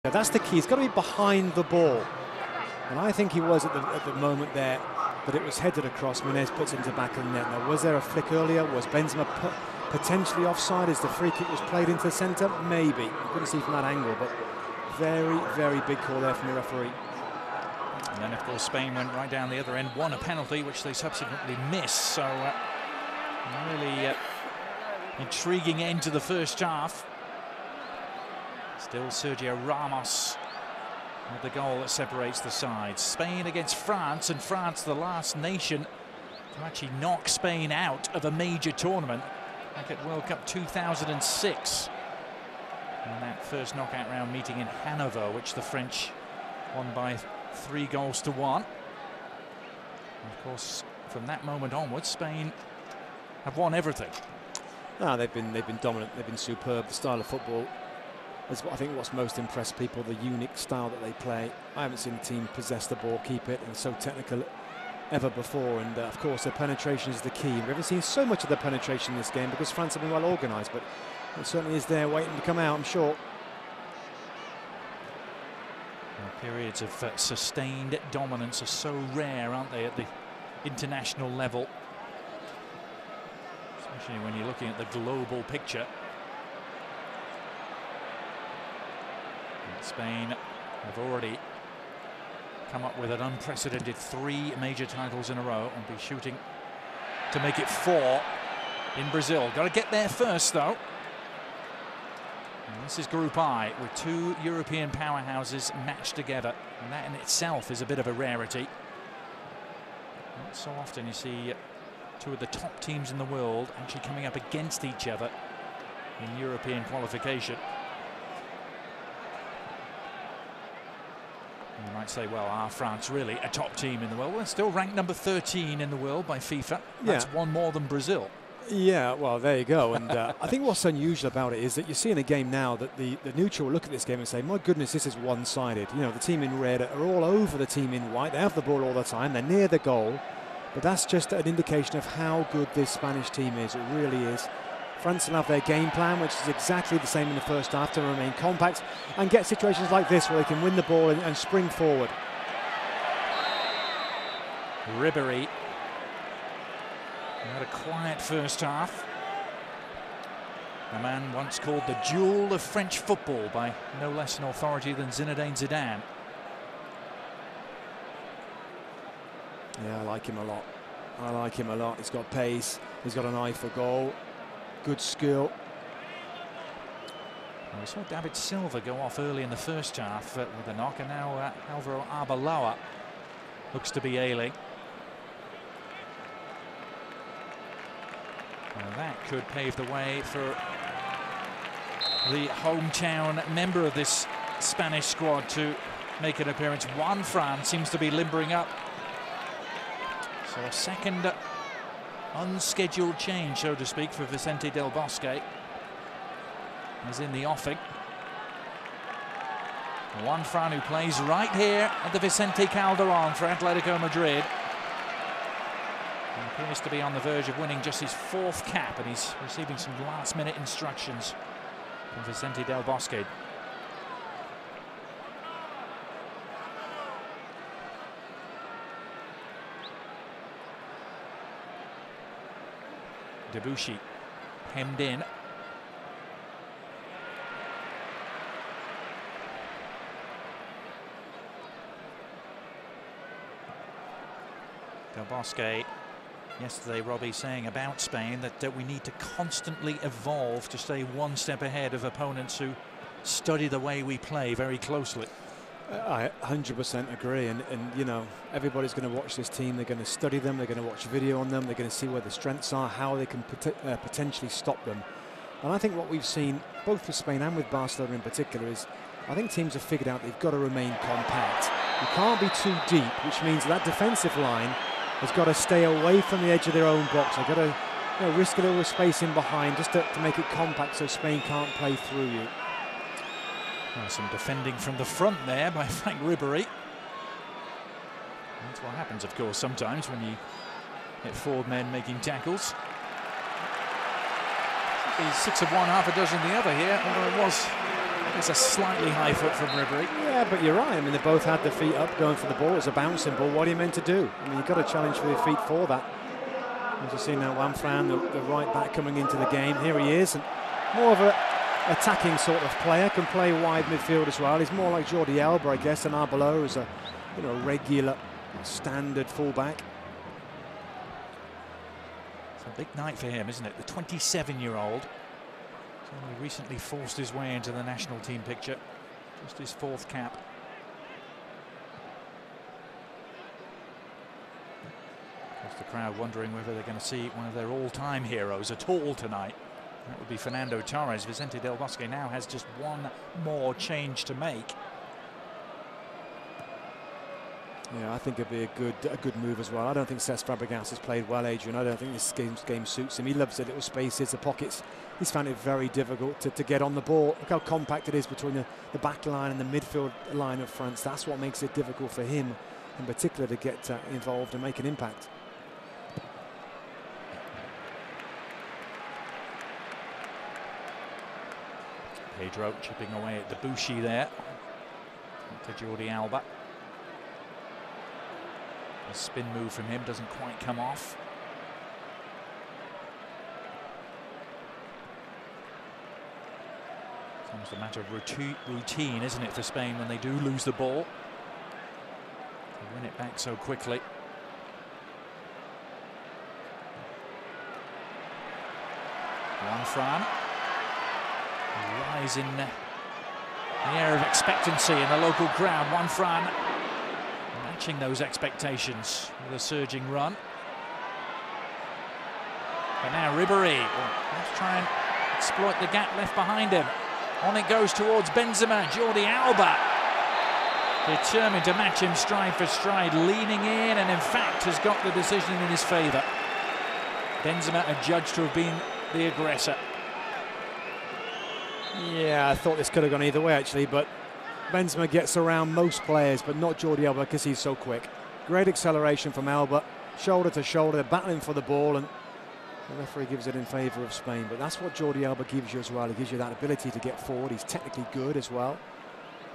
Yeah, that's the key. He's got to be behind the ball. And I think he was at the moment there that it was headed across. Menez puts it into the back of the net. Now, was there a flick earlier? Was Benzema potentially offside as the free kick was played into the centre? Maybe. You couldn't see from that angle, but very, very big call there from the referee. And then, of course, Spain went right down the other end, won a penalty, which they subsequently missed. So, really intriguing end to the first half. Still Sergio Ramos with the goal that separates the sides. Spain against France, and France the last nation to actually knock Spain out of a major tournament, like at World Cup 2006. In that first knockout round meeting in Hanover, which the French won by 3-1. And of course, from that moment onwards, Spain have won everything. No, they've been dominant. They've been superb. The style of football is I think what's most impressed people, the unique style that they play. I haven't seen a team possess the ball, keep it, and so technical ever before. And of course, their penetration is the key. We haven't seen so much of their penetration in this game because France have been well organised, but it certainly is there waiting to come out, I'm sure. Periods of sustained dominance are so rare, aren't they, at the international level? Especially when you're looking at the global picture. And Spain have already come up with an unprecedented 3 major titles in a row and be shooting to make it 4 in Brazil. Got to get there first, though. And this is Group I, with 2 European powerhouses matched together, and that in itself is a bit of a rarity. Not so often you see 2 of the top teams in the world actually coming up against each other in European qualification. And you might say, well, are France really a top team in the world? Well, it's still ranked number 13 in the world by FIFA. That's one more than Brazil. Yeah, well, there you go. And I think what's unusual about it is that you see in a game now that the neutral will look at this game and say, my goodness, this is one-sided. You know, the team in red are all over the team in white. They have the ball all the time. They're near the goal. But that's just an indication of how good this Spanish team is. It really is. France will have their game plan, which is exactly the same in the first half, to remain compact and get situations like this where they can win the ball and spring forward. Ribéry had a quiet first half. A man once called the jewel of French football by no less an authority than Zinedine Zidane. Yeah, I like him a lot. I like him a lot. He's got pace. He's got an eye for goal. Good skill. Well, we saw David Silva go off early in the first half with a knock, and now Alvaro Arbeloa looks to be ailing. Well, that could pave the way for the hometown member of this Spanish squad to make an appearance. Juan Fran seems to be limbering up. So a second unscheduled change, so to speak, for Vicente Del Bosque is in the offing. Juan Fran, who plays right here at the Vicente Calderón for Atletico Madrid. He appears to be on the verge of winning just his 4th cap, and he's receiving some last-minute instructions from Vicente Del Bosque. Debuchy hemmed in. Del Bosque, yesterday, Robbie, saying about Spain that we need to constantly evolve to stay one step ahead of opponents who study the way we play very closely. I 100% agree, and you know, everybody's going to watch this team. They're going to study them. They're going to watch video on them. They're going to see where the strengths are, how they can potentially stop them. And I think what we've seen, both with Spain and with Barcelona in particular, is I think teams have figured out they've got to remain compact. You can't be too deep, which means that defensive line has got to stay away from the edge of their own box. They've got to risk a little space in behind just to make it compact so Spain can't play through you. Well, some defending from the front there by Frank Ribéry. That's what happens, of course, sometimes when you get 4 men making tackles. He's 6 of one, half a dozen the other here, although it was It's a slightly high foot from Ribery. Yeah, but you're right. I mean, they both had their feet up going for the ball. It's a bouncing ball. What are you meant to do? I mean, you've got to challenge for your feet for that. As you've seen now, Wanfran, the right back coming into the game. Here he is. And more of a attacking sort of player. Can play wide midfield as well. He's more like Jordi Alba, I guess, and Arbeloa is a regular standard fullback. It's a big night for him, isn't it? The 27-year-old. He's only recently forced his way into the national team picture. Just his 4th cap. Of course, the crowd wondering whether they're going to see one of their all-time heroes at all tonight. That would be Fernando Torres. Vicente Del Bosque now has just one more change to make. Yeah, I think it'd be a good move as well. I don't think Cesc Fabregas has played well, Adrian. I don't think this game suits him. He loves the little spaces, the pockets. He's found it very difficult to get on the ball. Look how compact it is between the back line and the midfield line of France. That's what makes it difficult for him, in particular, to get involved and make an impact. Pedro chipping away at Debuchy there. To Jordi Alba. A spin move from him doesn't quite come off. It's almost a matter of routine, isn't it, for Spain when they do lose the ball? They win it back so quickly. Wanfran. Rise in the air of expectancy in the local crowd. Wanfran matching those expectations with a surging run. But now Ribery let's try and exploit the gap left behind him. On it goes towards Benzema. Jordi Alba determined to match him stride for stride, leaning in, and in fact has got the decision in his favour. Benzema adjudged to have been the aggressor. Yeah, I thought this could have gone either way actually, but Benzema gets around most players, but not Jordi Alba because he's so quick. Great acceleration from Alba, shoulder to shoulder, they're battling for the ball, and the referee gives it in favour of Spain. But that's what Jordi Alba gives you as well. He gives you that ability to get forward. He's technically good as well,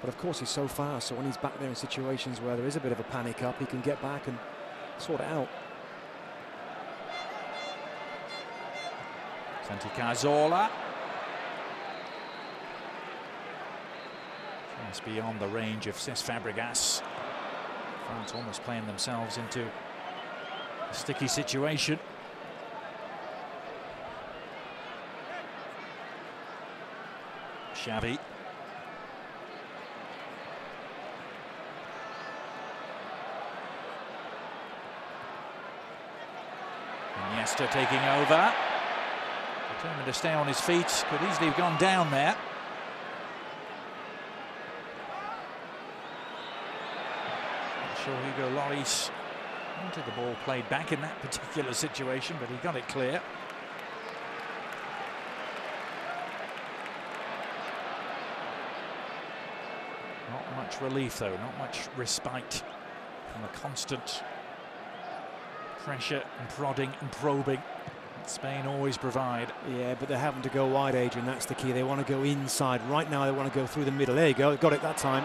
but of course he's so fast. So when he's back there in situations where there is a bit of a panic up, he can get back and sort it out. Santi Cazorla. It's beyond the range of Cesc Fabregas. France almost playing themselves into a sticky situation. Xavi. Iniesta taking over. Determined to stay on his feet. Could easily have gone down there. Sure, Hugo Lloris wanted the ball played back in that particular situation, but he got it clear. Not much relief, though, not much respite from the constant pressure and prodding and probing that Spain always provide. Yeah, but they're having to go wide, Adrian. That's the key. They want to go inside. Right now, they want to go through the middle. There you go. Got it that time.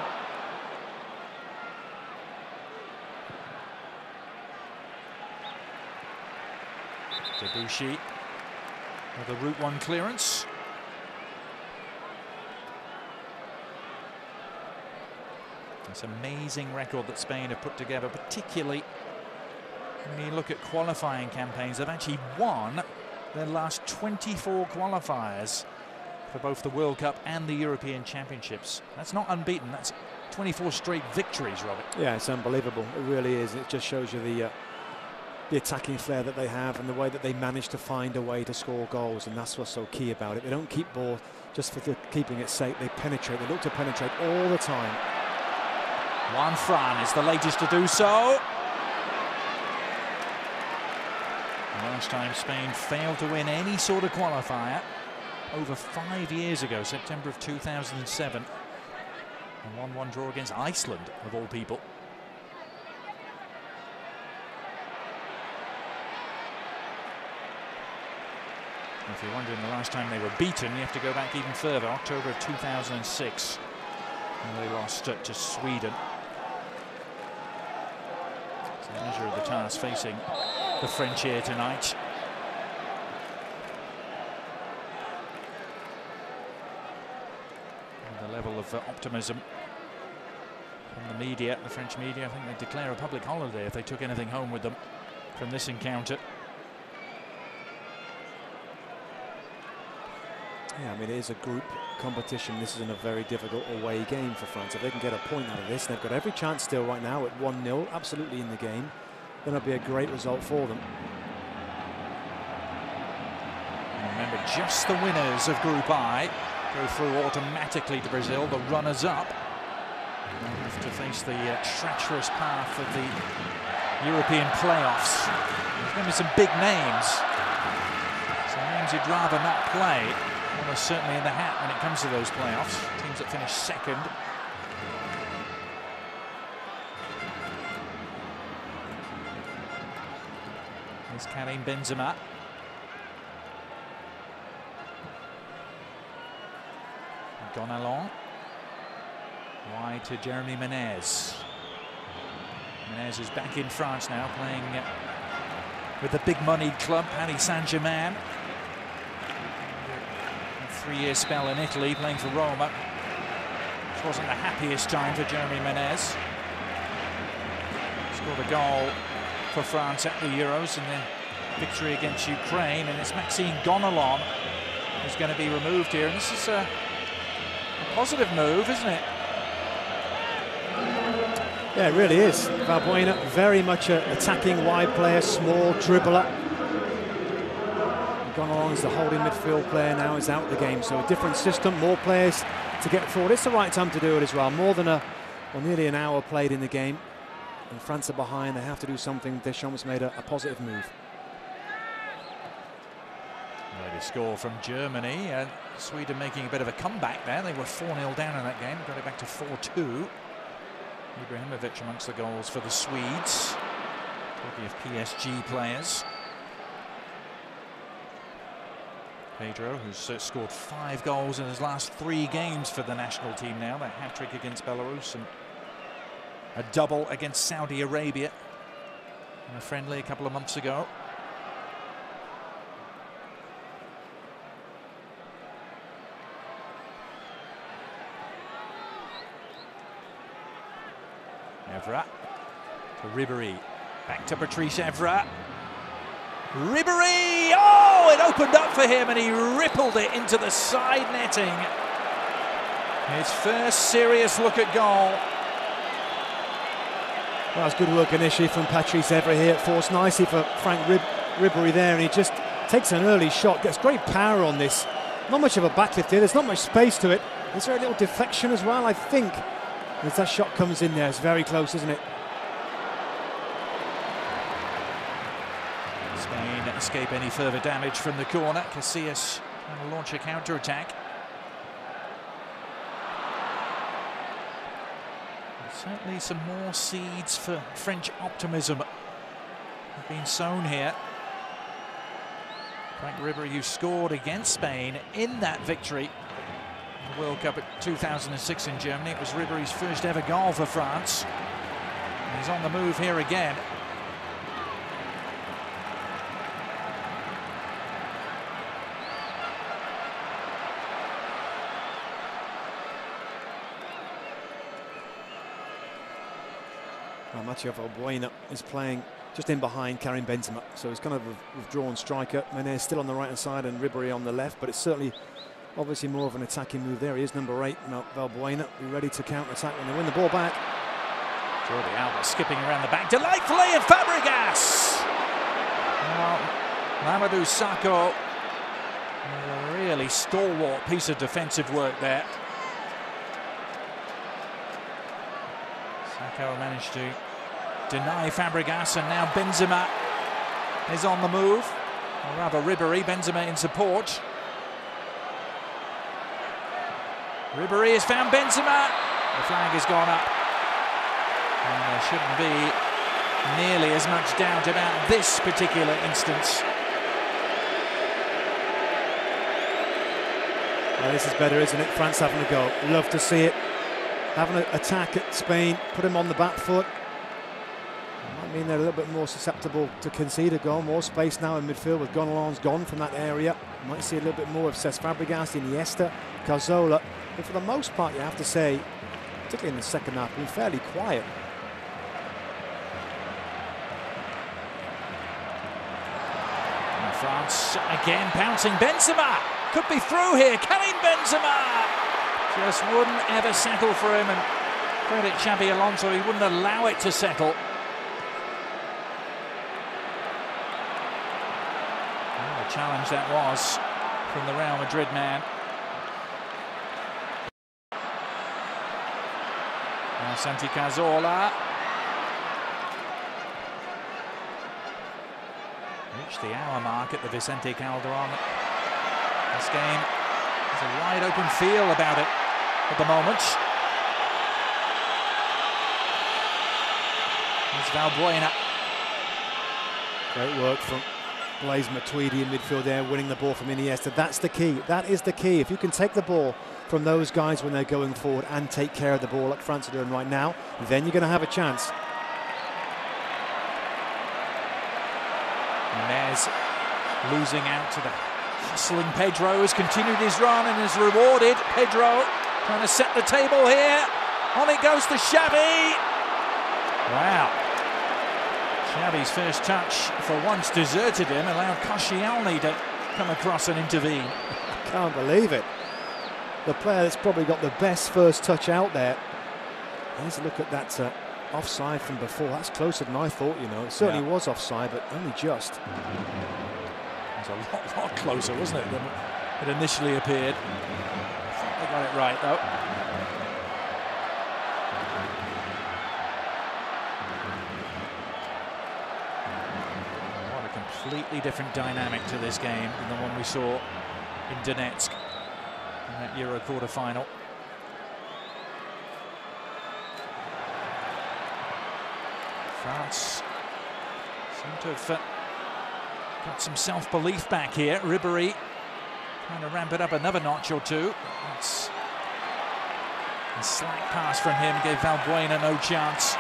Debuchy with a Route 1 clearance. This amazing record that Spain have put together, particularly when you look at qualifying campaigns. They've actually won their last 24 qualifiers for both the World Cup and the European Championships. That's not unbeaten. That's 24 straight victories, Robert. Yeah, it's unbelievable. It really is. It just shows you the attacking flair that they have and the way that they manage to find a way to score goals, and that's what's so key about it. They don't keep ball just for keeping it safe. They penetrate. They look to penetrate all the time. Wanfran is the latest to do so. Last time Spain failed to win any sort of qualifier over 5 years ago, September of 2007. A 1-1 draw against Iceland, of all people. If you're wondering the last time they were beaten, you have to go back even further, October of 2006, when they lost to Sweden. It's the measure of the task facing the French here tonight. And the level of optimism from the media, the French media, I think they'd declare a public holiday if they took anything home with them from this encounter. Yeah, I mean, it is a group competition. This isn't a very difficult away game for France. If they can get a point out of this, they've got every chance still right now at 1-0, absolutely in the game. Then it'll be a great result for them. And remember, just the winners of Group I go through automatically to Brazil, the runners-up. They'll have to face the treacherous path of the European playoffs. There's going to be some big names. Some names you'd rather not play. Almost certainly in the hat when it comes to those playoffs. Teams that finish second. Here's Karim Benzema. Gonalon. Wide to Jeremy Menez. Menez is back in France now, playing with the big moneyed club, Paris Saint-Germain. 3-year spell in Italy, playing for Roma. Which wasn't the happiest time for Jeremy Menez. Scored a goal for France at the Euros and then victory against Ukraine. And it's Maxime Gonalon who's going to be removed here. And this is a positive move, isn't it? Yeah, it really is. Valbuena, very much an attacking wide player, small dribbler. Gonalon is the holding midfield player now, is out of the game. So a different system, more players to get forward. It's the right time to do it as well. More than nearly an hour played in the game. And France are behind, they have to do something. Deschamps made a positive move. Ready to score from Germany, and Sweden making a bit of a comeback there. They were 4-0 down in that game, got it back to 4-2. Ibrahimovic amongst the goals for the Swedes. Talking of PSG players. Pedro, who's scored 5 goals in his last 3 games for the national team now. That hat-trick against Belarus and a double against Saudi Arabia in a friendly a couple of months ago. Evra to Ribéry, back to Patrice Evra. Ribéry! Oh, it opened up for him and he rippled it into the side netting. His first serious look at goal. Well, it's good work initially from Patrice Evra here. Forced nicely for Frank Ribéry there, and he just takes an early shot, gets great power on this. Not much of a backlift here, there's not much space to it. Is there a little deflection as well, I think? As that shot comes in there, it's very close, isn't it? Spain escape any further damage from the corner. Casillas trying to launch a counter-attack. Certainly some more seeds for French optimism have been sown here. Frank Ribéry, who scored against Spain in that victory in the World Cup at 2006 in Germany. It was Ribéry's first ever goal for France. And he's on the move here again. Well, Mathieu Valbuena is playing just in behind Karim Benzema, so he's kind of a withdrawn striker. Menez still on the right hand side and Ribéry on the left, but it's certainly obviously more of an attacking move there. He is number 8, Valbuena, be ready to counter-attack when they win the ball back. Jordi Alba skipping around the back delightfully, and Fabregas! Well, Mamadou Sakho, a really stalwart piece of defensive work there. Sakho managed to deny Fabregas, and now Benzema is on the move. Or rather Ribéry, Benzema in support. Ribéry has found Benzema. The flag has gone up. And there shouldn't be nearly as much doubt about this particular instance. Well, this is better, isn't it? France having a go. Love to see it. Having an attack at Spain, put him on the back foot. Might mean they're a little bit more susceptible to concede a goal. More space now in midfield with Gonalon's gone from that area. Might see a little bit more of Cesc Fabregas, Iniesta, Cazorla. But for the most part, you have to say, particularly in the second half, been fairly quiet. And France again pouncing. Benzema could be through here. Karim Benzema just wouldn't ever settle for him, and credit Xabi Alonso, he wouldn't allow it to settle. What a challenge that was from the Real Madrid man. Now Santi Cazorla. Reached the hour mark at the Vicente Calderon. This game has a wide open feel about it at the moment. There's Valbuena. Great work from Blaise Matuidi in midfield there, winning the ball from Iniesta. That's the key. That is the key. If you can take the ball from those guys when they're going forward and take care of the ball like France are doing right now, then you're going to have a chance. Nunez losing out to the hustling Pedro, has continued his run and is rewarded. Pedro trying to set the table here. On it goes to Xavi. Wow. Xavi's first touch for once deserted him, allowed Koscielny to come across and intervene. I can't believe it. The player that's probably got the best first touch out there. Let's look at that offside from before. That's closer than I thought, you know. It certainly was offside, but only just. It was a lot closer, wasn't it, than it initially appeared. I think they got it right, though. What a completely different dynamic to this game than the one we saw in Donetsk in that Euro quarter-final. France seem to have got some self-belief back here. Ribéry trying to ramp it up another notch or two. That's a slack pass from him, gave Valbuena no chance.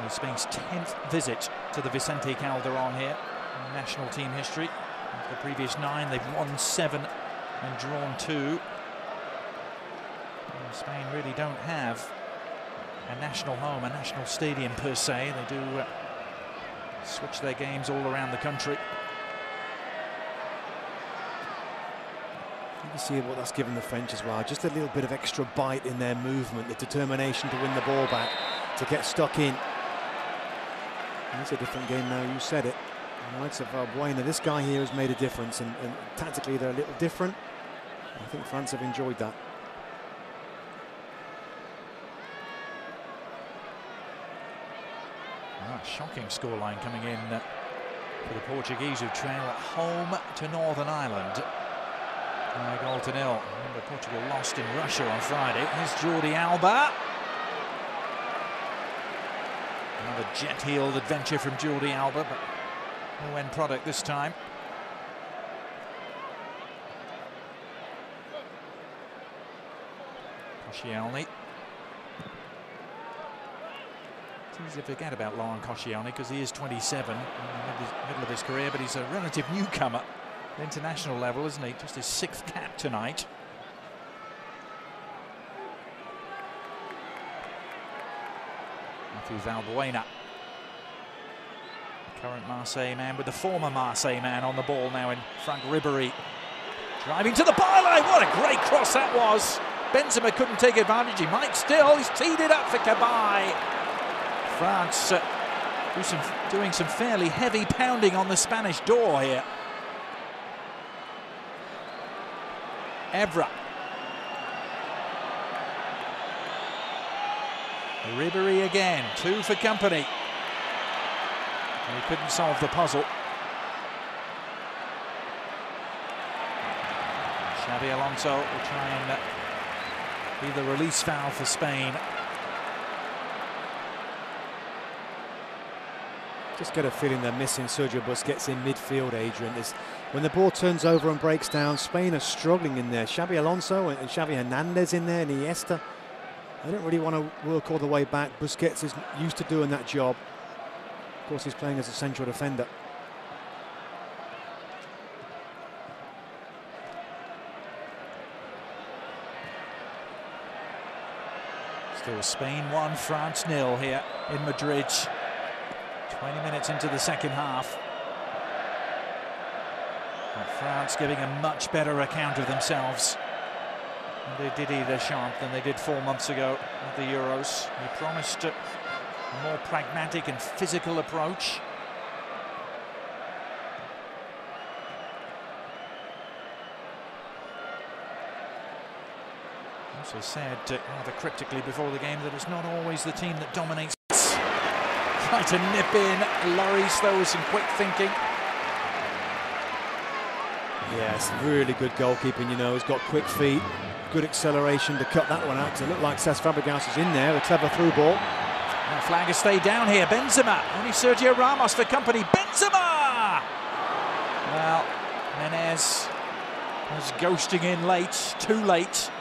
Spain's 10th visit to the Vicente Calderon here in national team history. Of the previous 9, they've won 7 and drawn 2. And Spain really don't have a national home, a national stadium per se. They do switch their games all around the country. You can see what that's given the French as well. Just a little bit of extra bite in their movement, the determination to win the ball back, to get stuck in. It's a different game now, you said it. The likes of Valbuena, this guy here has made a difference, and tactically they're a little different. I think France have enjoyed that. Shocking scoreline coming in for the Portuguese, who trail at home to Northern Ireland. A goal to nil. Remember, Portugal lost in Russia on Friday. Here's Jordi Alba. Another jet-heeled adventure from Jordi Alba, but no end product this time. Koscielny. It's easy to forget about Laurent Koscielny because he is 27, in the middle of his career, but he's a relative newcomer at international level, isn't he? Just his 6th cap tonight. Valbuena, the current Marseille man with the former Marseille man on the ball now in Franck Ribéry. Driving to the byline, what a great cross that was. Benzema couldn't take advantage, he might still, he's teed it up for Cabaye. France doing some fairly heavy pounding on the Spanish door here. Evra. Ribery again, 2 for company. He couldn't solve the puzzle. Xabi Alonso will try and be the release foul for Spain. Just get a feeling they're missing Sergio Busquets in midfield, Adrian. When the ball turns over and breaks down, Spain are struggling in there. Xabi Alonso and Xavi Hernandez in there, and Iniesta. They don't really want to work all the way back. Busquets is used to doing that job. Of course, he's playing as a central defender. Still Spain 1, France 0 here in Madrid. 20 minutes into the second half. And France giving a much better account of themselves than they did Deschamps than they did 4 months ago at the Euros. He promised a more pragmatic and physical approach. Also said rather cryptically before the game that it's not always the team that dominates. Trying to nip in Lloris though with some quick thinking. Yes, really good goalkeeping, you know. He's got quick feet, good acceleration to cut that one out, because it looked like Cesc Fabregas was in there. A clever through ball. Now flag has stayed down here. Benzema, only Sergio Ramos for company. Benzema! Well, Menez was ghosting in late, too late.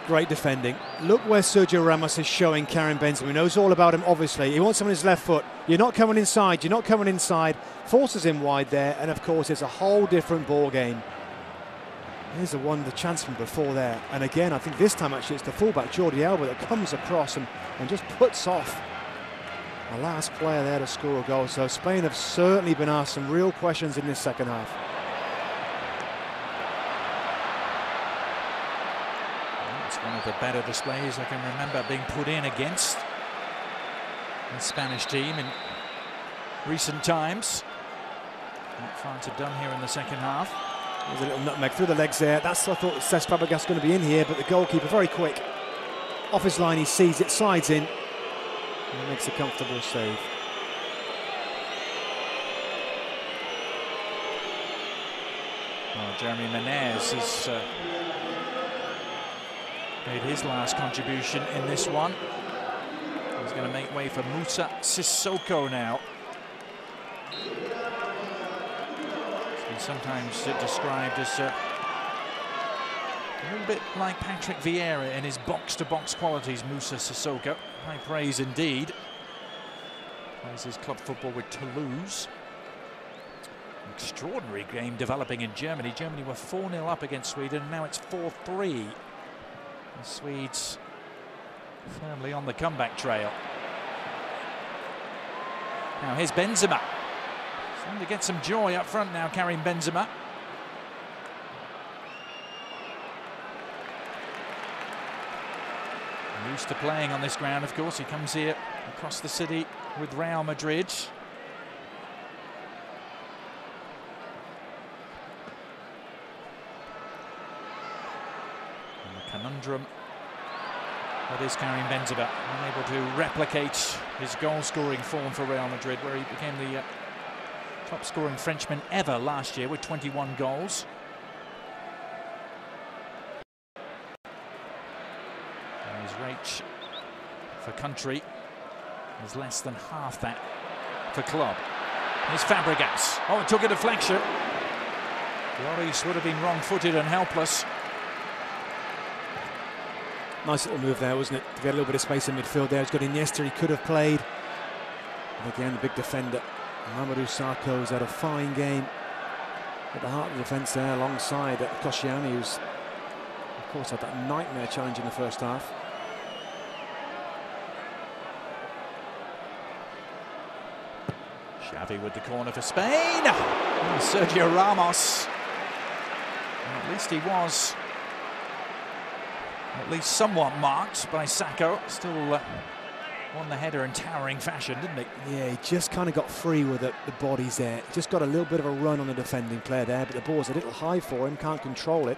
Great defending. Look where Sergio Ramos is showing Karim Benzema. He knows all about him, obviously. He wants him on his left foot. You're not coming inside. You're not coming inside. Forces him wide there. And, of course, it's a whole different ball game. Here's the chance from before there. And, again, I think this time, actually, it's the fullback, Jordi Alba, that comes across and just puts off the last player there to score a goal. So Spain have certainly been asked some real questions in this second half. One of the better displays I can remember being put in against the Spanish team in recent times. What France have done here in the second half. There's a little nutmeg through the legs there. That's what I thought Cesc Fabregas going to be in here, but the goalkeeper very quick. Off his line, he sees it, slides in, and makes a comfortable save. Well, Jeremy Menez has made his last contribution in this one. He's going to make way for Moussa Sissoko now. He's been sometimes described as a little bit like Patrick Vieira in his box-to-box qualities, Moussa Sissoko. High praise indeed. Plays his club football with Toulouse. Extraordinary game developing in Germany. Germany were 4-0 up against Sweden, and now it's 4-3. The Swedes firmly on the comeback trail. Now here's Benzema. Starting to get some joy up front now, Karim Benzema. Used to playing on this ground, of course. He comes here across the city with Real Madrid. Conundrum that is Karim Benzema, unable to replicate his goal-scoring form for Real Madrid, where he became the top-scoring Frenchman ever last year with 21 goals. And his rate for country is less than half that for club. Here's Fabregas. Oh, it took a deflection. Lloris would have been wrong-footed and helpless. Nice little move there, wasn't it? To get a little bit of space in midfield there. He's got Iniesta, he could have played. And again, the big defender, Mamadou Sakho's had a fine game at the heart of the defence there, alongside Koscielny, who's, of course, had that nightmare challenge in the first half. Xavi with the corner for Spain. Oh, Sergio Ramos. Well, at least he was at least somewhat marked by Sakho. Still won the header in towering fashion, didn't he? Yeah, he just kind of got free with the bodies there. Just got a little bit of a run on the defending player there, but the ball's a little high for him, can't control it.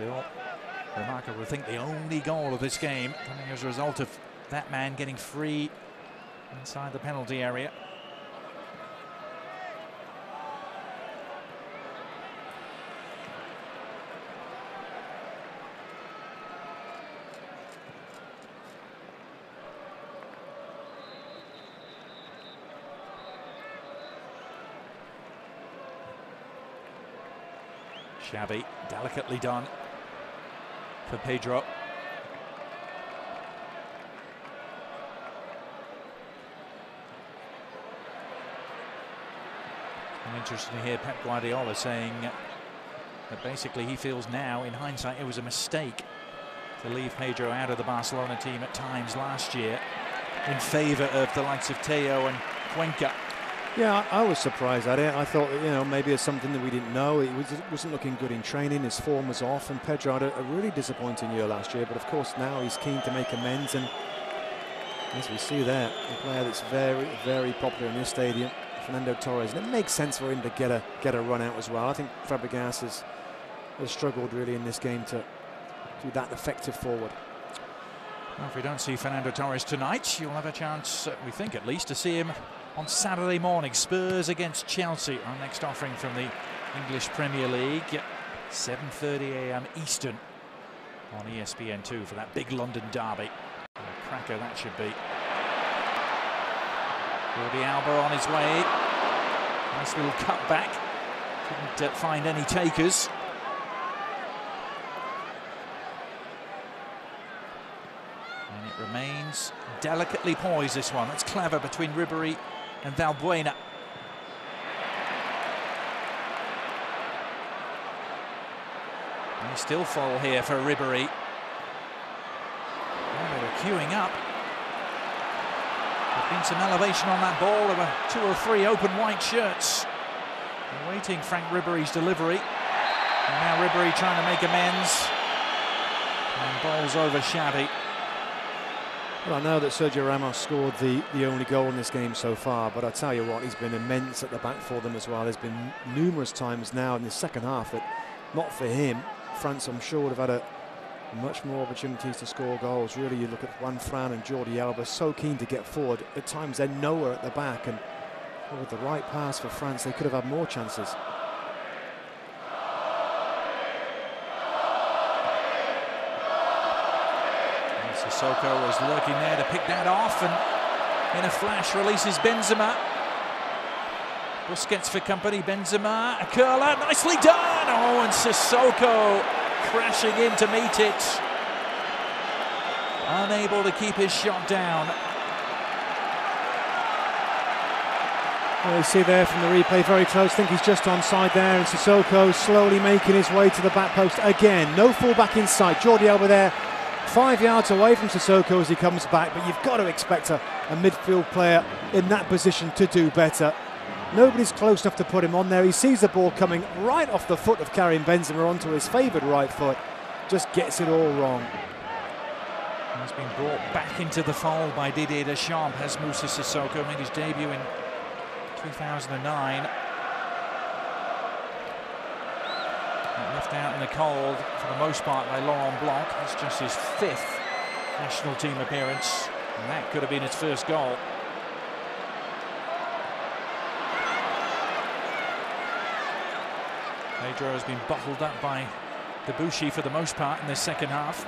Still remarkable to think the only goal of this game coming as a result of that man getting free inside the penalty area. Shabby, delicately done for Pedro. Interesting to hear Pep Guardiola saying that basically he feels now, in hindsight, it was a mistake to leave Pedro out of the Barcelona team at times last year in favour of the likes of Teo and Cuenca. Yeah, I was surprised at it. I thought that, you know, maybe it's something that we didn't know. It wasn't looking good in training. His form was off, and Pedro had a really disappointing year last year. But of course now he's keen to make amends, and as we see there, a player that's very, very popular in this stadium, Fernando Torres, and it makes sense for him to get a run out as well. I think Fabregas has struggled really in this game to do that effective forward. Well, if we don't see Fernando Torres tonight, you'll have a chance, we think at least, to see him on Saturday morning. Spurs against Chelsea, our next offering from the English Premier League. 7:30 AM Eastern on ESPN2 for that big London derby. What a cracker that should be. Jordi Alba on his way. Nice little cut back. Couldn't find any takers. And it remains delicately poised, this one. That's clever between Ribéry and Valbuena. And he's still full here for Ribéry. Oh, they were queuing up. There's been some elevation on that ball. There were 2 or 3 open white shirts. Awaiting Frank Ribéry's delivery. And now Ribéry trying to make amends. And bowls over Shabby. Well, I know that Sergio Ramos scored the only goal in this game so far, but I tell you what, he's been immense at the back for them as well. There's been numerous times now in the second half that, not for him, France, I'm sure, would have had much more opportunities to score goals. Really, you look at Juan Fran and Jordi Alba, so keen to get forward. At times, they're nowhere at the back, and with the right pass for France, they could have had more chances. Sissoko was lurking there to pick that off, and in a flash releases Benzema. Busquets for company. Benzema, a curler, nicely done. Oh, and Sissoko crashing in to meet it. Unable to keep his shot down. Well, you see there from the replay, very close. I think he's just onside there, and Sissoko slowly making his way to the back post again. No fullback in sight. Jordi Alba there, 5 yards away from Sissoko as he comes back, but you've got to expect a midfield player in that position to do better. Nobody's close enough to put him on there. He sees the ball coming right off the foot of Karim Benzema onto his favoured right foot. Just gets it all wrong. He's been brought back into the fold by Didier Deschamps, has Moussa Sissoko. Made his debut in 2009. Left out in the cold for the most part by Laurent Blanc. It's just his 5th national team appearance, and that could have been his first goal. Pedro has been bottled up by Debuchy for the most part in the second half.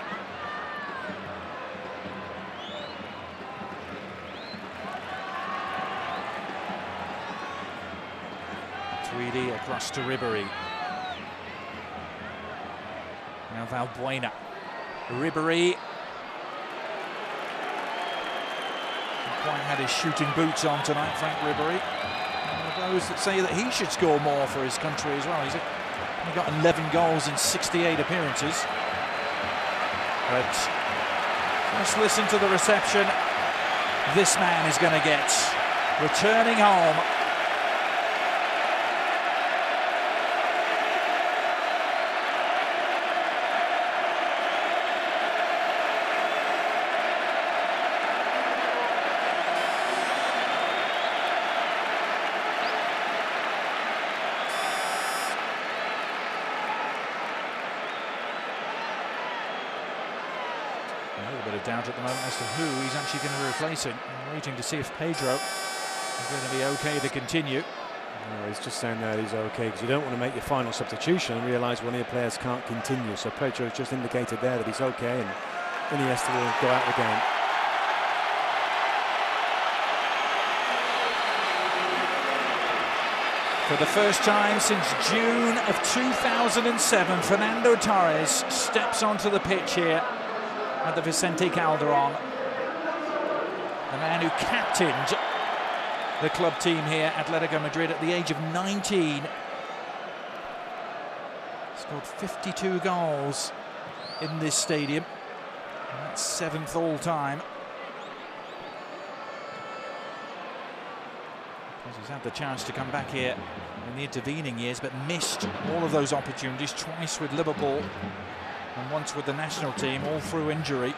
Tweedy across to Ribéry. Now Valbuena. Ribéry. Quite had his shooting boots on tonight, Frank Ribéry. Those that say that he should score more for his country as well. He's only got 11 goals in 68 appearances. But just listen to the reception this man is going to get. Returning home. doubt at the moment as to who he's actually going to replace him. I'm waiting to see if Pedro is going to be okay to continue. No, he's just saying that he's okay because you don't want to make your final substitution and realise one of your players can't continue. So Pedro has just indicated there that he's okay, and Iniesta will go out of the game. For the first time since June of 2007, Fernando Torres steps onto the pitch here at the Vicente Calderón. The man who captained the club team here, Atletico Madrid, at the age of 19. Scored 52 goals in this stadium. And that's 7th all time. He's had the chance to come back here in the intervening years, but missed all of those opportunities, twice with Liverpool and once with the national team, all through injury.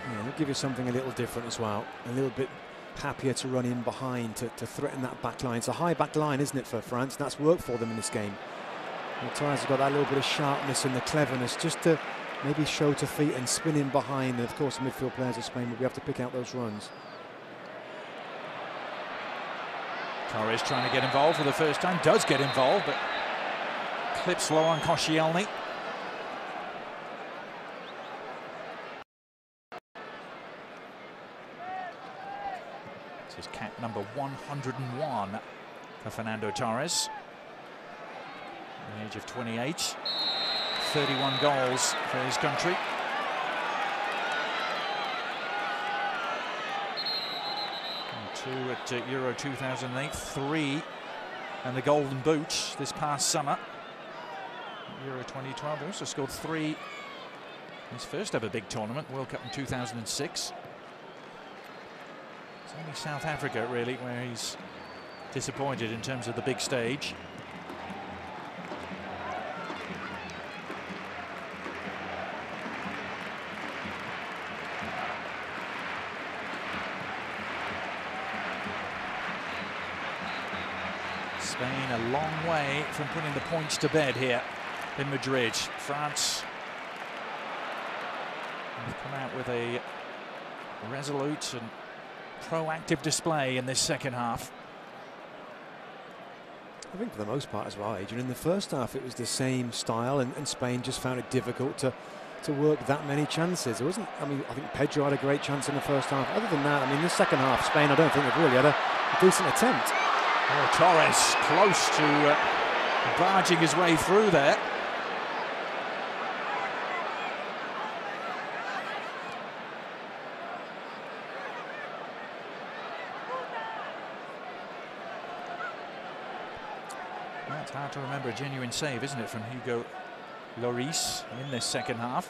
Yeah, they'll give you something a little different as well, a little bit happier to run in behind to threaten that back line. It's a high back line, isn't it, for France? And that's worked for them in this game. And Torres has got that little bit of sharpness and the cleverness just to maybe show to feet and spin in behind. And of course, the midfield players of Spain will be able to pick out those runs. Torres trying to get involved for the first time, does get involved, but clips low on Koscielny. This is cap number 101 for Fernando Torres. At the age of 28, 31 goals for his country. And 2 at Euro 2008, 3 and the Golden Boot this past summer. Euro 2012, he also scored 3 in his first ever big tournament, World Cup in 2006. It's only South Africa, really, where he's disappointed in terms of the big stage. Spain a long way from putting the points to bed here in Madrid. France have come out with a resolute and proactive display in this second half. I think for the most part as well, Adrian, in the first half it was the same style, and Spain just found it difficult to work that many chances. It wasn't, I mean, I think Pedro had a great chance in the first half. Other than that, I mean, this second half, Spain, I don't think they've really had a decent attempt. Oh, Torres close to barging his way through there. Well, it's hard to remember a genuine save, isn't it, from Hugo Lloris in this second half.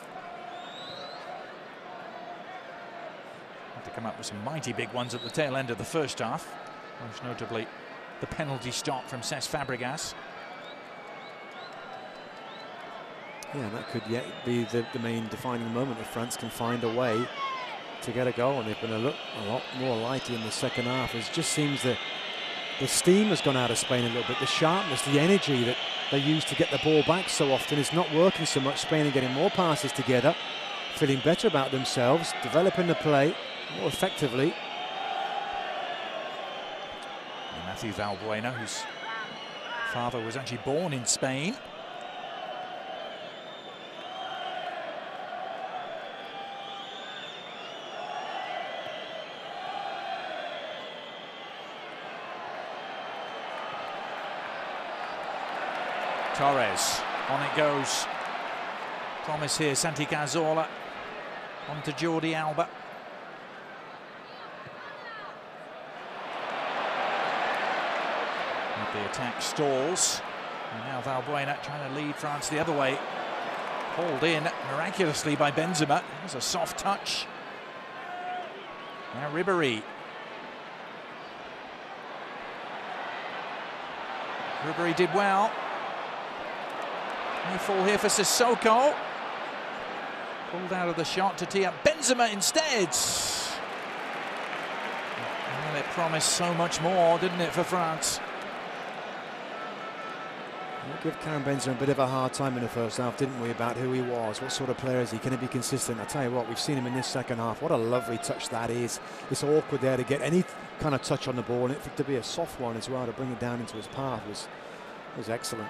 Had to come up with some mighty big ones at the tail end of the first half, most notably the penalty stop from Cesc Fabregas. Yeah, that could yet be the main defining moment if France can find a way to get a goal, and they've been a lot more likely in the second half. It just seems that the steam has gone out of Spain a little bit. The sharpness, the energy that they use to get the ball back so often is not working so much. Spain are getting more passes together, feeling better about themselves, developing the play more effectively. Matthew Valbuena, whose father was actually born in Spain. Torres, on it goes. Promise here, Santi Cazorla. On to Jordi Alba. The attack stalls, and now Valbuena trying to lead France the other way. Hauled in miraculously by Benzema. It was a soft touch. Now Ribéry. Ribéry did well. May fall here for Sissoko. Pulled out of the shot to tee up Benzema instead. Well, it promised so much more, didn't it, for France? We gave Karim Benzema a bit of a hard time in the first half, didn't we, about who he was, what sort of player is he, can he be consistent? I tell you what, we've seen him in this second half. What a lovely touch that is. It's awkward there to get any kind of touch on the ball, and it to be a soft one as well, to bring it down into his path was excellent.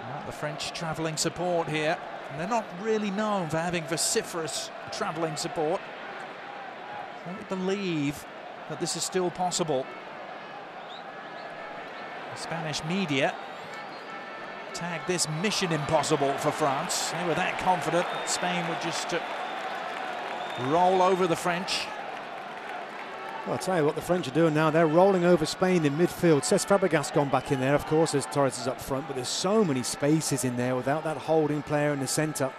Well, the French travelling support here, and they're not really known for having vociferous travelling support. I don't believe that this is still possible. The Spanish media tagged this mission impossible for France. They were that confident that Spain would just roll over the French. Well, I'll tell you what the French are doing now. They're rolling over Spain in midfield. Cesc Fabregas gone back in there, of course, as Torres is up front, but there's so many spaces in there without that holding player in the centre.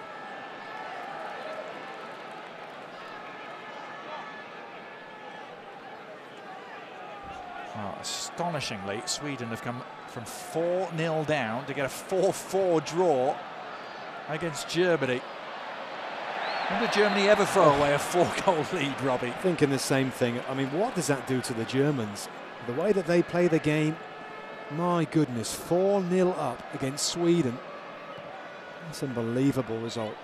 Well, astonishingly, Sweden have come from 4-0 down to get a 4-4 draw against Germany. When did Germany ever throw away a 4-goal lead, Robbie? Thinking the same thing. I mean, what does that do to the Germans? The way that they play the game, my goodness, 4-0 up against Sweden. That's an unbelievable result.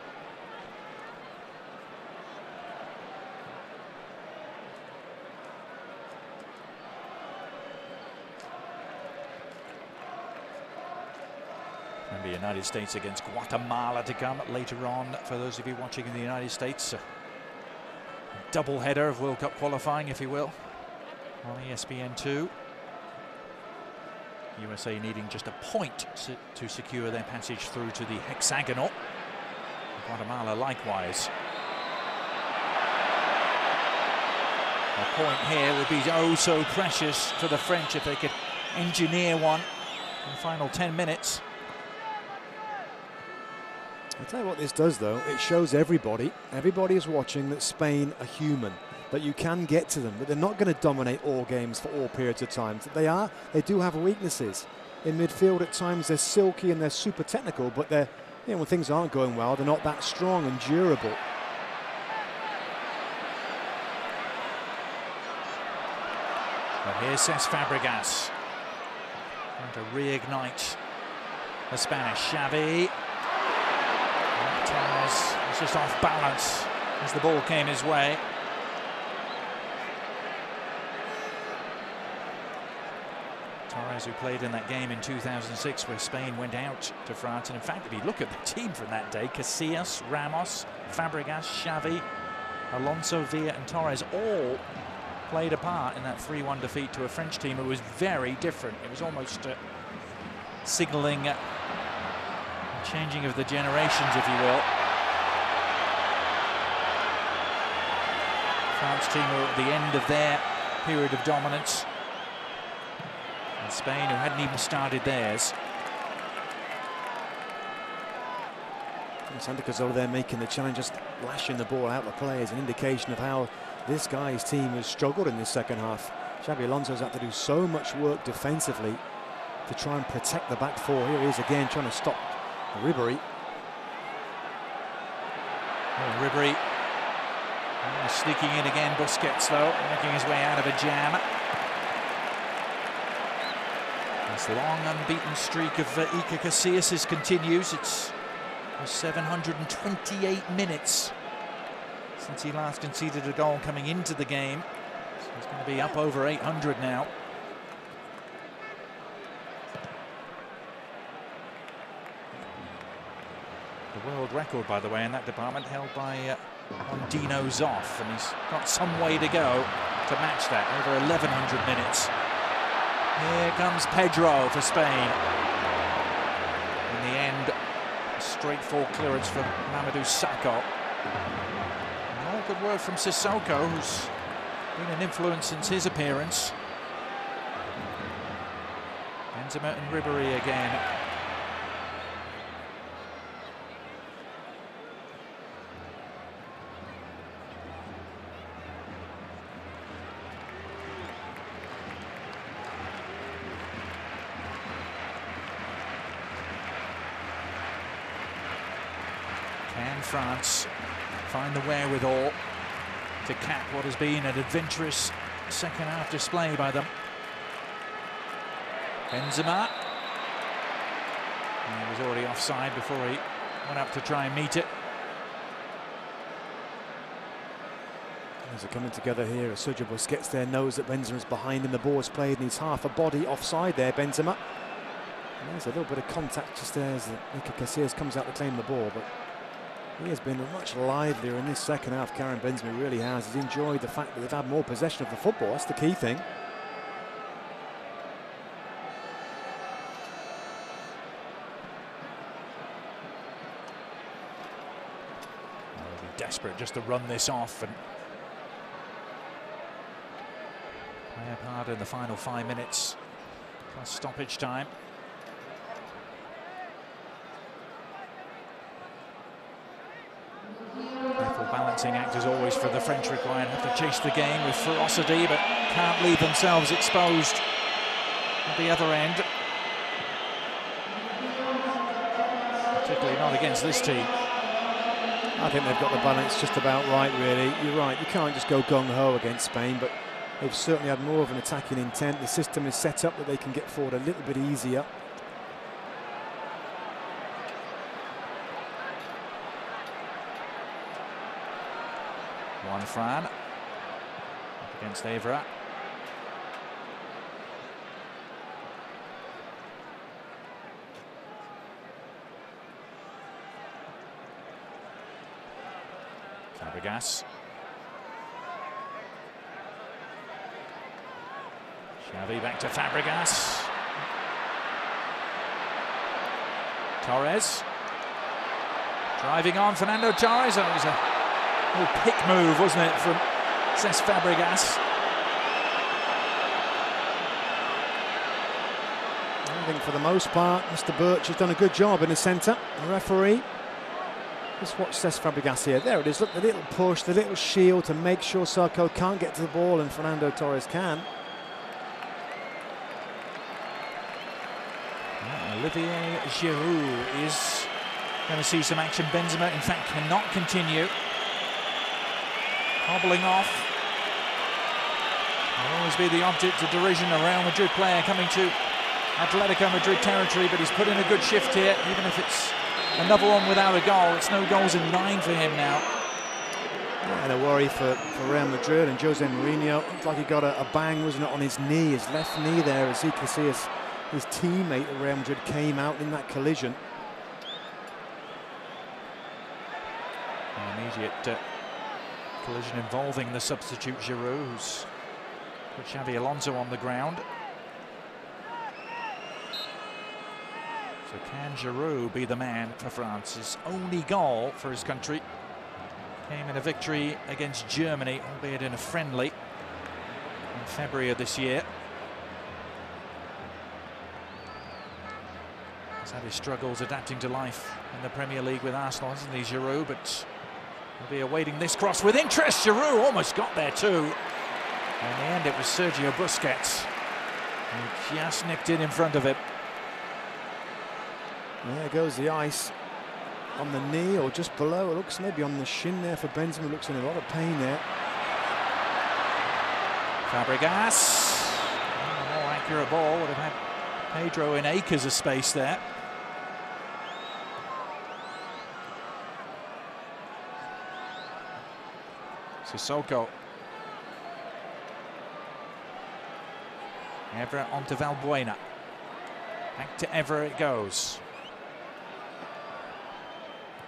Remember, United States against Guatemala to come later on, for those of you watching in the United States. A double header of World Cup qualifying, if you will, on ESPN2. USA needing just a point to secure their passage through to the hexagonal. Guatemala likewise. A point here would be oh so precious for the French if they could engineer one in the final 10 minutes. I'll tell you what this does, though. It shows everybody is watching, that Spain are human, that you can get to them, that they're not going to dominate all games for all periods of time. They do have weaknesses. In midfield at times they're silky and they're super technical, but they're, you know, when things aren't going well, they're not that strong and durable. But here's Cesc Fabregas trying to reignite the Spanish. Xavi. Torres was just off balance as the ball came his way. Torres, who played in that game in 2006 where Spain went out to France, and in fact if you look at the team from that day, Casillas, Ramos, Fabregas, Xavi, Alonso, Villa and Torres all played a part in that 3-1 defeat to a French team. It was very different. It was almost signalling changing of the generations, if you will. France team were at the end of their period of dominance, and Spain, who hadn't even started theirs. Santi Cazorla there making the challenge, just lashing the ball out of play, is an indication of how this guy's team has struggled in this second half. Xabi Alonso's had to do so much work defensively to try and protect the back four. Here he is again trying to stop Ribéry. Oh, Ribéry sneaking in again. Busquets, though, making his way out of a jam. This long unbeaten streak of Iker Casillas continues. It's 728 minutes since he last conceded a goal coming into the game. So he's going to be up over 800 now. The world record, by the way, in that department held by Dino Zoff, and he's got some way to go to match that, over 1,100 minutes. Here comes Pedro for Spain. In the end, a straightforward clearance from Mamadou Sakho. And all good work from Sissoko, who's been an influence since his appearance. Benzema and Ribéry again. Can France find the wherewithal to cap what has been an adventurous second half display by them? Benzema. He was already offside before he went up to try and meet it. As they're coming together here, Sergio Busquets there knows that Benzema's behind him. The ball's played and he's half a body offside there, Benzema. And there's a little bit of contact just there as Iker Casillas comes out to claim the ball, but he has been much livelier in this second half. Karim Benzema really has. He's enjoyed the fact that they've had more possession of the football. That's the key thing. They'll be desperate just to run this off and play a part in the final 5 minutes plus stoppage time. Careful balancing act as always for the French required. Have to chase the game with ferocity, but can't leave themselves exposed at the other end. Particularly not against this team. I think they've got the balance just about right, really. You're right, you can't just go gung-ho against Spain, but they've certainly had more of an attacking intent. The system is set up that they can get forward a little bit easier. Juan Fran against Evra. Fabregas. Xavi back to Fabregas. Torres. Driving on, Fernando Torres. That was a little pick move, wasn't it, from Cesc Fabregas. I think for the most part, Mr. Birch has done a good job in the centre. The referee. Just watch Cesc Fabregas here. There it is. Look, the little push, the little shield to make sure Sarko can't get to the ball and Fernando Torres can. Olivier Giroud is going to see some action. Benzema, in fact, cannot continue. Hobbling off. Will always be the object of derision, a Real Madrid player coming to Atletico Madrid territory, but he's put in a good shift here, even if it's another one without a goal. It's no goals in 9 for him now. Yeah, and a worry for Real Madrid, and Jose Mourinho looked like he got a bang, wasn't it, on his knee, his left knee there, as he could see his teammate at Real Madrid came out in that collision. An immediate collision involving the substitute Giroud, who's put Xavi Alonso on the ground. So can Giroud be the man for France? His only goal for his country came in a victory against Germany, albeit in a friendly in February of this year. He's had his struggles adapting to life in the Premier League with Arsenal, hasn't he, Giroud? But he'll be awaiting this cross with interest. Giroud almost got there too. In the end, it was Sergio Busquets who just nicked it in front of him. There goes the ice on the knee or just below. It looks maybe on the shin there for Benzema. Looks in a lot of pain there. Fabregas. A more accurate ball would have had Pedro in acres of space there. Sissoko. Evra onto Valbuena. Back to Evra it goes.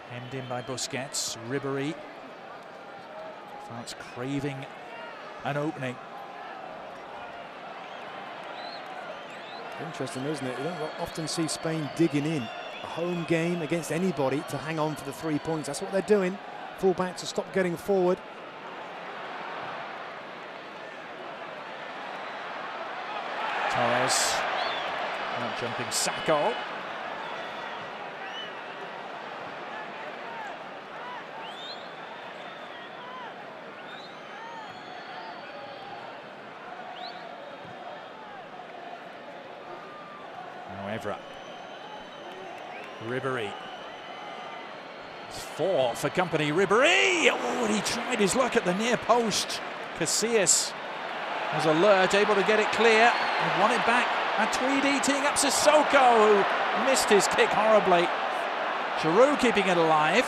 Hemmed in by Busquets. Ribéry. France craving an opening. Interesting, isn't it? You don't often see Spain digging in. A home game against anybody to hang on for the 3 points. That's what they're doing. Full-back to stop getting forward. Torres. Out jumping Sacco. Now Evra. Ribéry. It's 4 for company. Ribéry! Oh, and he tried his luck at the near post. Casillas was alert, able to get it clear. He won it back Matuidi teeing up Sissoko, who missed his kick horribly. Giroud keeping it alive.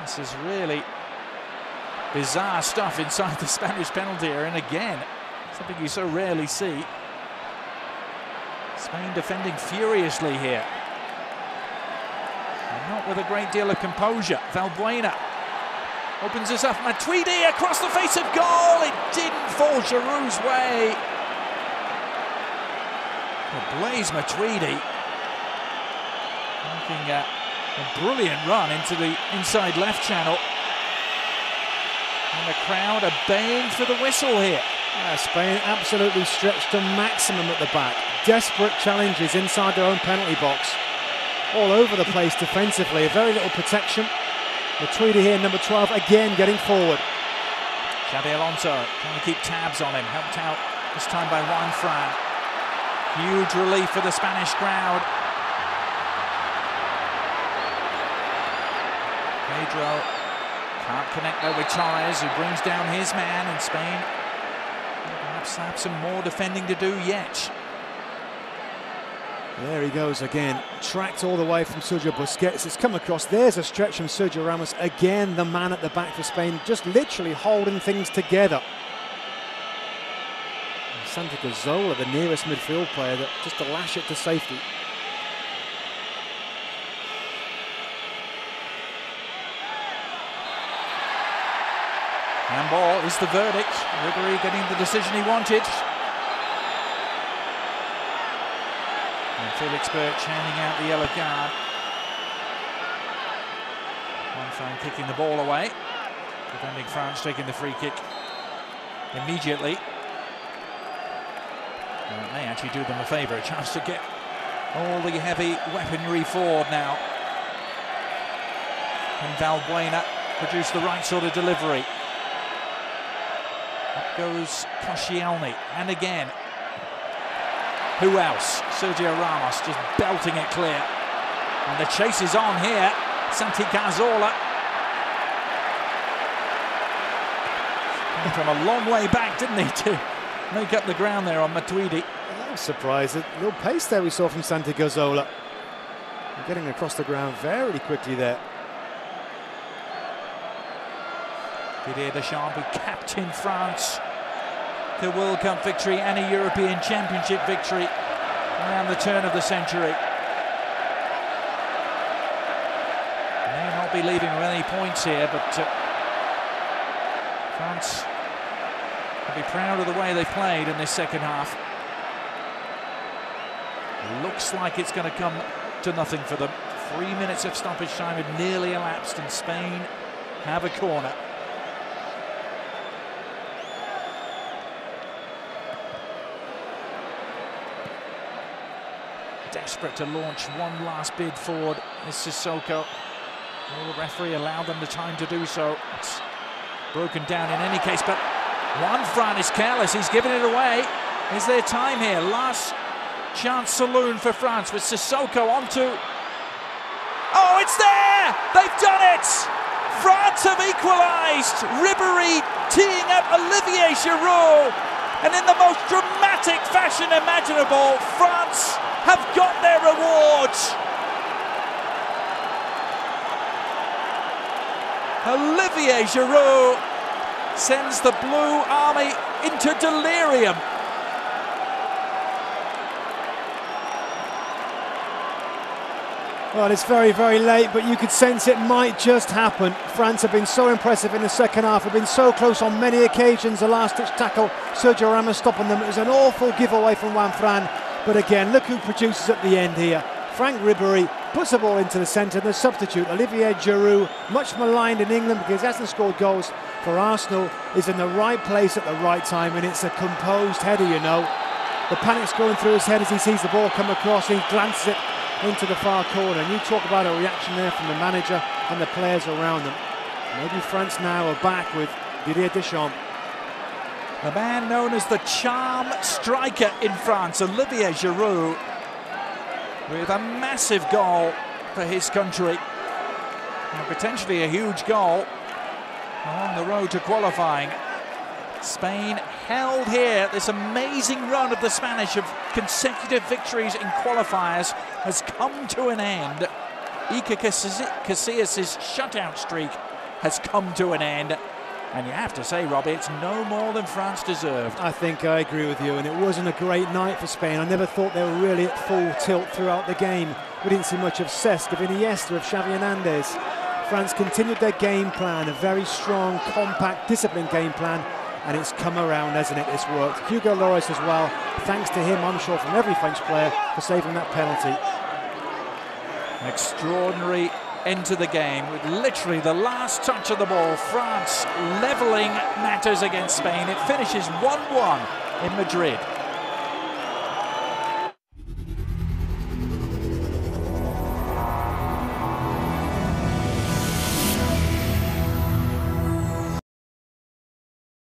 This is really bizarre stuff inside the Spanish penalty area, and again, something you so rarely see. Spain defending furiously here. And not with a great deal of composure. Valbuena opens this up. Matuidi across the face of goal. It didn't fall Giroud's way. Blaise Matuidi making a brilliant run into the inside left channel. And the crowd are baying for the whistle here. Yeah, Spain absolutely stretched to maximum at the back. Desperate challenges inside their own penalty box. All over the place defensively. Very little protection. Matuidi here, number 12, again getting forward. Xabi Alonso trying to keep tabs on him. Helped out this time by Juan Fran. Huge relief for the Spanish crowd. Pedro can't connect there with Torres, who brings down his man, and Spain perhaps have some more defending to do yet. There he goes again, tracked all the way from Sergio Busquets. It's come across, there's a stretch from Sergio Ramos, again the man at the back for Spain, just literally holding things together. And Santi Cazorla, the nearest midfield player, that just to lash it to safety. Handball is the verdict. Ribery getting the decision he wanted. And Felix Birch handing out the yellow card. Juan Fran kicking the ball away. Preventing France taking the free kick immediately. Well, it may actually do them a favour, a chance to get all the heavy weaponry forward now. Can Valbuena produce the right sort of delivery? Up goes Koscielny, and again, who else? Sergio Ramos just belting it clear. And the chase is on here. Santi Cazorla. From a long way back, didn't he, to make up the ground there on Matuidi. I'm surprised. A little pace there we saw from Santi Cazorla. Getting across the ground very quickly there. Didier Deschamps, who captained France to World Cup victory and a European Championship victory around the turn of the century. May not be leaving with any points here, but France will be proud of the way they played in this second half. Looks like it's going to come to nothing for them. 3 minutes of stoppage time had nearly elapsed, and Spain have a corner. Desperate to launch one last bid forward is Sissoko. Well, the referee allowed them the time to do so. It's broken down in any case, but Juan Fran is careless. He's given it away. Is there time here? Last chance saloon for France with Sissoko onto... Oh, it's there! They've done it! France have equalised. Ribery teeing up Olivier Giroud. And in the most dramatic fashion imaginable, France have got their rewards. Olivier Giroud sends the Blue Army into delirium. Well, it's very, very late, but you could sense it might just happen. France have been so impressive in the second half, have been so close on many occasions. The last-ditch tackle, Sergio Ramos stopping them. It was an awful giveaway from Juan Fran. But again, look who produces at the end here. Franck Ribéry puts the ball into the centre. The substitute, Olivier Giroud, much maligned in England because he hasn't scored goals for Arsenal, is in the right place at the right time, and it's a composed header, you know. The panic's going through his head as he sees the ball come across, and he glances it into the far corner. And you talk about a reaction there from the manager and the players around them. Maybe France now are back with Didier Deschamps. The man known as the charm striker in France, Olivier Giroud, with a massive goal for his country. And potentially a huge goal along the road to qualifying. Spain held here. This amazing run of the Spanish of consecutive victories in qualifiers has come to an end. Iker Casillas' shutout streak has come to an end. And you have to say, Robbie, it's no more than France deserved. I think I agree with you, and it wasn't a great night for Spain. I never thought they were really at full tilt throughout the game. We didn't see much of Cesc, of Iniesta, of Xavi Hernandez. France continued their game plan, a very strong, compact, disciplined game plan, and it's come around, hasn't it? It's worked. Hugo Lloris as well, thanks to him, I'm sure, from every French player for saving that penalty. An extraordinary end to the game with literally the last touch of the ball. France levelling matters against Spain. It finishes 1-1 in Madrid.